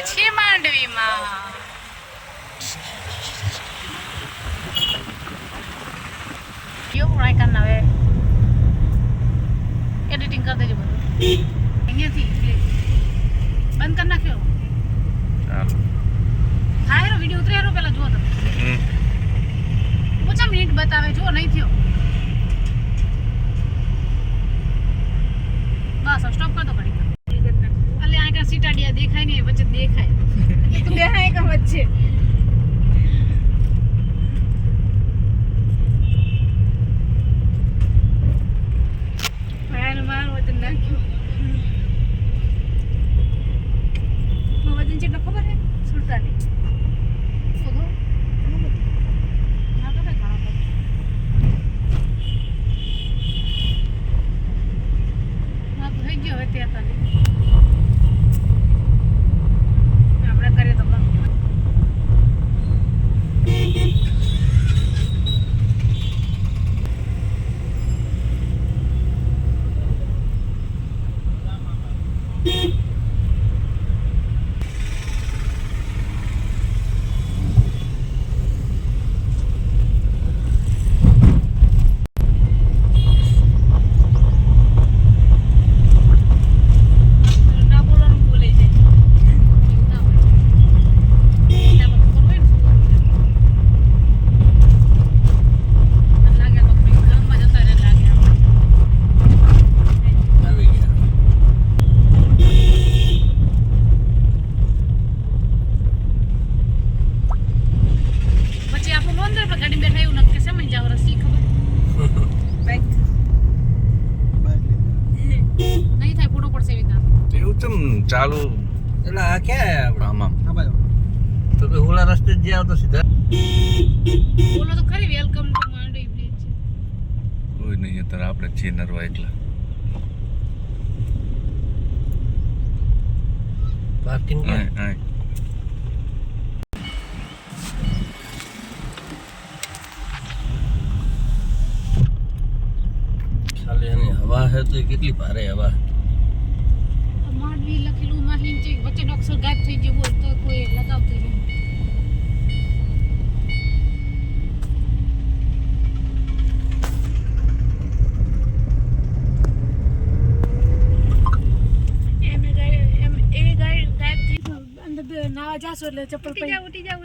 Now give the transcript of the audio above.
છીએ માંડવીમાં. કેવું રાયકા ના હવે એડિટિંગ કરી દેજો બધું અહીંયાથી બંધ કરી નાખ્યો. હા એનો વિડીયો ઉતરે એનો પેલા જુઓ તમે. ઓછા મિનિટ બતાવે જો નહીં થયો. બસ સ્ટોપ કર દો ઘડી. અલે આ કા સીટાડિયા દેખાય ને વચ્ચે દેખાય. તો દેખાય કે વચ્ચે. ભાઈ માર વજન નાખ્યો. વજન કેટલો ખબર હે? 47. ઓહો. ના તો કઈ ઘણા બધા. ના તો થઈ ગયો હવે 43. આપણે કરીએ તો કમ. ચાલુ એટલે આ ક્યાં આપણે આમાં તો ઓલા રસ્તે જ જાવ તો સીધા બોલો તો ખરી વેલકમ ટુ માંડવી બ્રિજ. કોઈ નહીં અત્યારે આપણે છીએ નરવા એકલા. પાર્કિંગ ખાલી એની હવા હે તો કેટલી ભારે હવા. માંડવી લખેલું માહિન છે વચ્ચે અક્ષર ગાયબ થઈ ગયો બોલ તો કોઈ લગાવતું નહીં. એવી ગાયબ થઈ અંદર નાવા જાશો એટલે ચપ્પલ ઉઠી જાવ.